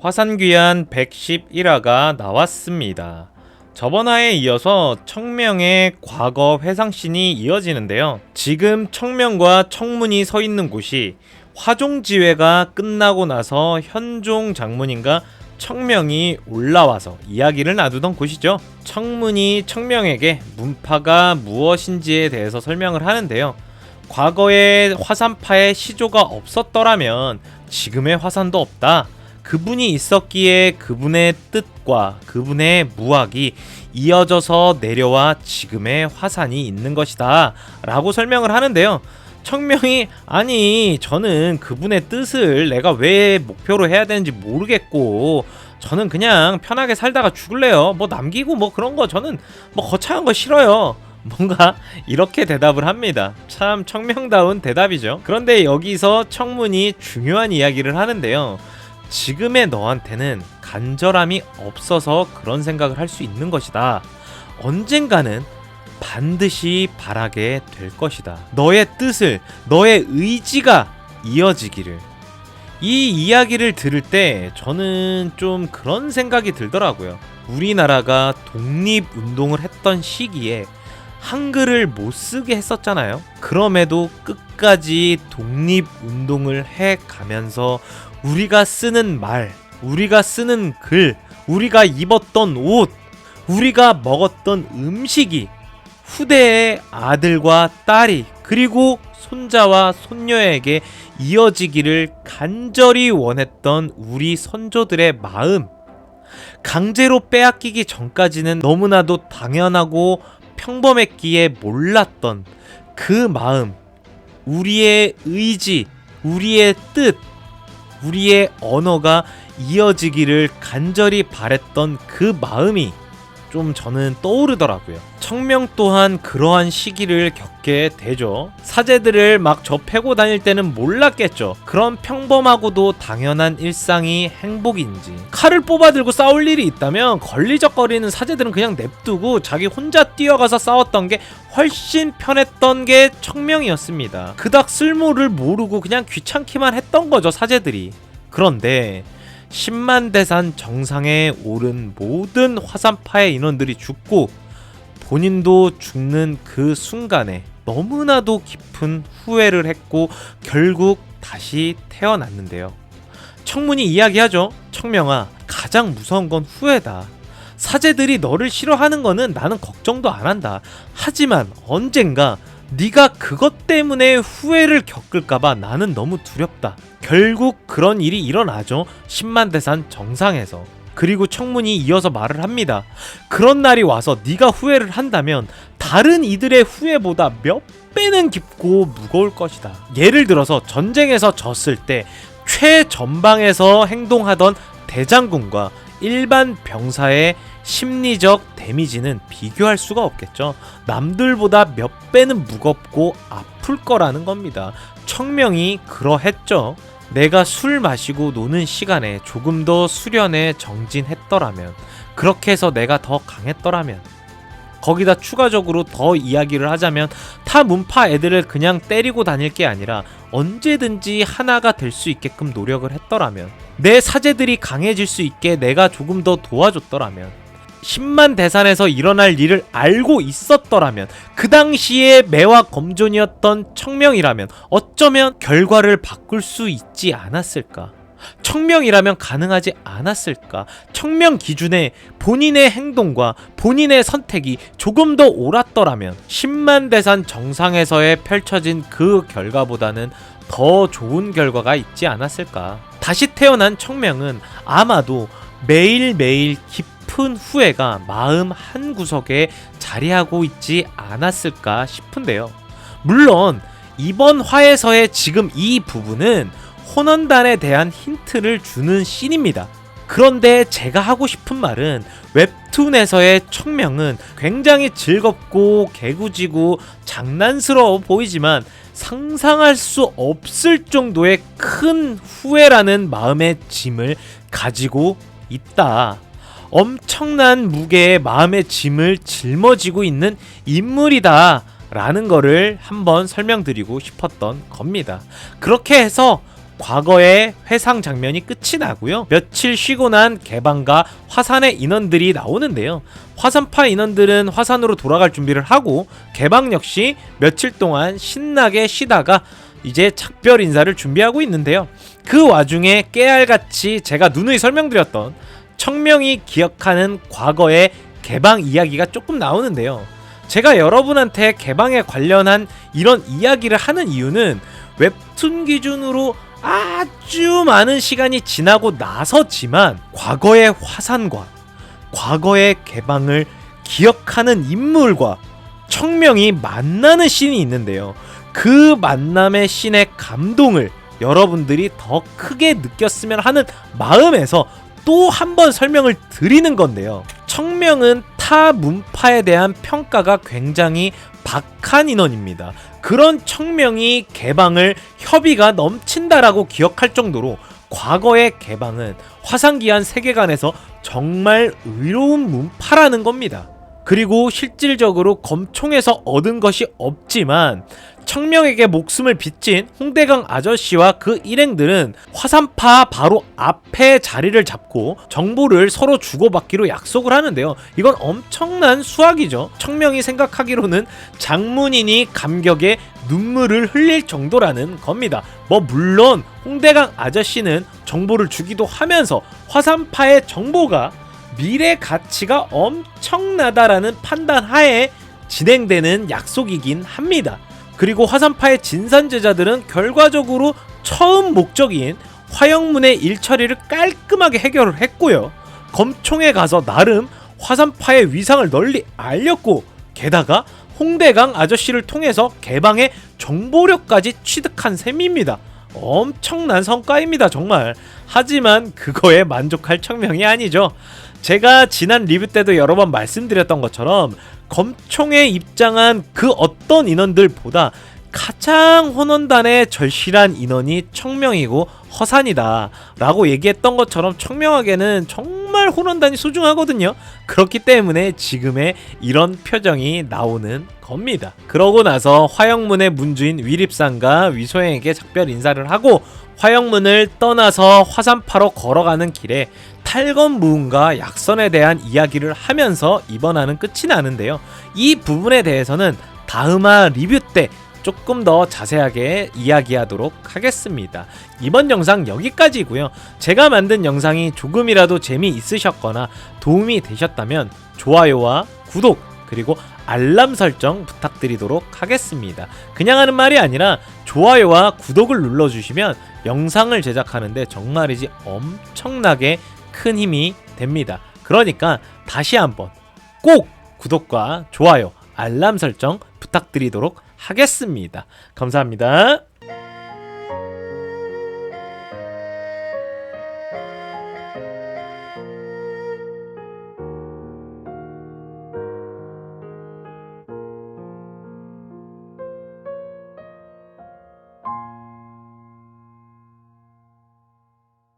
화산귀환 111화가 나왔습니다. 저번 화에 이어서 청명의 과거 회상씬이 이어지는데요. 지금 청명과 청문이 서 있는 곳이 화종지회가 끝나고 나서 현종 장군님과 청명이 올라와서 이야기를 나누던 곳이죠. 청문이 청명에게 문파가 무엇인지에 대해서 설명을 하는데요. 과거에 화산파에 시조가 없었더라면 지금의 화산도 없다. 그분이 있었기에 그분의 뜻과 그분의 무학이 이어져서 내려와 지금의 화산이 있는 것이다 라고 설명을 하는데요. 청명이 아니 저는 그분의 뜻을 내가 왜 목표로 해야 되는지 모르겠고 저는 그냥 편하게 살다가 죽을래요. 뭐 남기고 뭐 그런 거 저는 뭐 거창한 거 싫어요. 뭔가 이렇게 대답을 합니다. 참 청명다운 대답이죠. 그런데 여기서 청문이 중요한 이야기를 하는데요. 지금의 너한테는 간절함이 없어서 그런 생각을 할 수 있는 것이다. 언젠가는 반드시 바라게 될 것이다. 너의 뜻을, 너의 의지가 이어지기를. 이 이야기를 들을 때 저는 좀 그런 생각이 들더라고요. 우리나라가 독립운동을 했던 시기에 한글을 못 쓰게 했었잖아요. 그럼에도 끝까지 독립운동을 해가면서 우리가 쓰는 말, 우리가 쓰는 글, 우리가 입었던 옷, 우리가 먹었던 음식이 후대의 아들과 딸이 그리고 손자와 손녀에게 이어지기를 간절히 원했던 우리 선조들의 마음, 강제로 빼앗기기 전까지는 너무나도 당연하고 평범했기에 몰랐던 그 마음, 우리의 의지, 우리의 뜻, 우리의 언어가 이어지기를 간절히 바랬던 그 마음이 좀 저는 떠오르더라고요. 청명 또한 그러한 시기를 겪게 되죠. 사제들을 막 저 패고 다닐 때는 몰랐겠죠. 그런 평범하고도 당연한 일상이 행복인지. 칼을 뽑아들고 싸울 일이 있다면 걸리적거리는 사제들은 그냥 냅두고 자기 혼자 뛰어가서 싸웠던 게 훨씬 편했던 게 청명이었습니다. 그닥 쓸모를 모르고 그냥 귀찮기만 했던 거죠, 사제들이. 그런데 10만대산 정상에 오른 모든 화산파의 인원들이 죽고 본인도 죽는 그 순간에 너무나도 깊은 후회를 했고 결국 다시 태어났는데요. 청문이 이야기하죠. 청명아, 가장 무서운 건 후회다. 사제들이 너를 싫어하는 거는 나는 걱정도 안 한다. 하지만 언젠가 네가 그것 때문에 후회를 겪을까봐 나는 너무 두렵다. 결국 그런 일이 일어나죠. 10만대산 정상에서. 그리고 청문이 이어서 말을 합니다. 그런 날이 와서 네가 후회를 한다면 다른 이들의 후회보다 몇 배는 깊고 무거울 것이다. 예를 들어서 전쟁에서 졌을 때 최전방에서 행동하던 대장군과 일반 병사의 심리적 데미지는 비교할 수가 없겠죠. 남들보다 몇 배는 무겁고 아플 거라는 겁니다. 청명이 그러했죠. 내가 술 마시고 노는 시간에 조금 더 수련에 정진했더라면, 그렇게 해서 내가 더 강했더라면, 거기다 추가적으로 더 이야기를 하자면 타 문파 애들을 그냥 때리고 다닐 게 아니라 언제든지 하나가 될 수 있게끔 노력을 했더라면, 내 사제들이 강해질 수 있게 내가 조금 더 도와줬더라면, 10만 대산에서 일어날 일을 알고 있었더라면, 그 당시에 매와 검존이었던 청명이라면 어쩌면 결과를 바꿀 수 있지 않았을까? 청명이라면 가능하지 않았을까? 청명 기준에 본인의 행동과 본인의 선택이 조금 더 옳았더라면 10만 대산 정상에서의 펼쳐진 그 결과보다는 더 좋은 결과가 있지 않았을까? 다시 태어난 청명은 아마도 매일매일 깊은 후회가 마음 한구석에 자리하고 있지 않았을까 싶은데요. 물론 이번 화에서의 지금 이 부분은 혼원단에 대한 힌트를 주는 씬입니다. 그런데 제가 하고 싶은 말은 웹툰에서의 청명은 굉장히 즐겁고 개구지고 장난스러워 보이지만 상상할 수 없을 정도의 큰 후회라는 마음의 짐을 가지고 있다. 엄청난 무게의 마음의 짐을 짊어지고 있는 인물이다 라는 거를 한번 설명드리고 싶었던 겁니다. 그렇게 해서 과거의 회상 장면이 끝이 나고요. 며칠 쉬고 난 개방과 화산의 인원들이 나오는데요. 화산파 인원들은 화산으로 돌아갈 준비를 하고 개방 역시 며칠 동안 신나게 쉬다가 이제 작별 인사를 준비하고 있는데요. 그 와중에 깨알같이 제가 누누이 설명드렸던 청명이 기억하는 과거의 개방 이야기가 조금 나오는데요. 제가 여러분한테 개방에 관련한 이런 이야기를 하는 이유는 웹툰 기준으로 아주 많은 시간이 지나고 나서지만 과거의 화산과 과거의 개방을 기억하는 인물과 청명이 만나는 씬이 있는데요. 그 만남의 씬의 감동을 여러분들이 더 크게 느꼈으면 하는 마음에서 또 한 번 설명을 드리는 건데요. 청명은 타 문파에 대한 평가가 굉장히 박한 인원입니다. 그런 청명이 개방을 협의가 넘친다라고 기억할 정도로 과거의 개방은 화산기한 세계관에서 정말 의로운 문파라는 겁니다. 그리고 실질적으로 검총에서 얻은 것이 없지만 청명에게 목숨을 빚진 홍대강 아저씨와 그 일행들은 화산파 바로 앞에 자리를 잡고 정보를 서로 주고받기로 약속을 하는데요. 이건 엄청난 수학이죠. 청명이 생각하기로는 장문인이 감격에 눈물을 흘릴 정도라는 겁니다. 물론 홍대강 아저씨는 정보를 주기도 하면서 화산파의 정보가 미래 가치가 엄청나다라는 판단 하에 진행되는 약속이긴 합니다. 그리고 화산파의 진산제자들은 결과적으로 처음 목적인 화영문의 일처리를 깔끔하게 해결을 했고요. 검총에 가서 나름 화산파의 위상을 널리 알렸고 게다가 홍대강 아저씨를 통해서 개방의 정보력까지 취득한 셈입니다. 엄청난 성과입니다, 정말. 하지만 그거에 만족할 청명이 아니죠. 제가 지난 리뷰 때도 여러 번 말씀드렸던 것처럼 검총에 입장한 그 어떤 인원들보다 가장 혼원단에 절실한 인원이 청명이고 허산이다 라고 얘기했던 것처럼 청명에게는 정말 혼원단이 소중하거든요. 그렇기 때문에 지금의 이런 표정이 나오는 겁니다. 그러고 나서 화영문의 문주인 위립상과 위소영에게 작별 인사를 하고 화영문을 떠나서 화산파로 걸어가는 길에 탈건무음과 약선에 대한 이야기를 하면서 이번 화는 끝이 나는데요. 이 부분에 대해서는 다음화 리뷰 때 조금 더 자세하게 이야기하도록 하겠습니다. 이번 영상 여기까지고요. 제가 만든 영상이 조금이라도 재미있으셨거나 도움이 되셨다면 좋아요와 구독 그리고 알람 설정 부탁드리도록 하겠습니다. 그냥 하는 말이 아니라 좋아요와 구독을 눌러주시면 영상을 제작하는데 정말이지 엄청나게 큰 힘이 됩니다. 그러니까 다시 한번 꼭 구독과 좋아요, 알람 설정 부탁드리도록 하겠습니다. 감사합니다.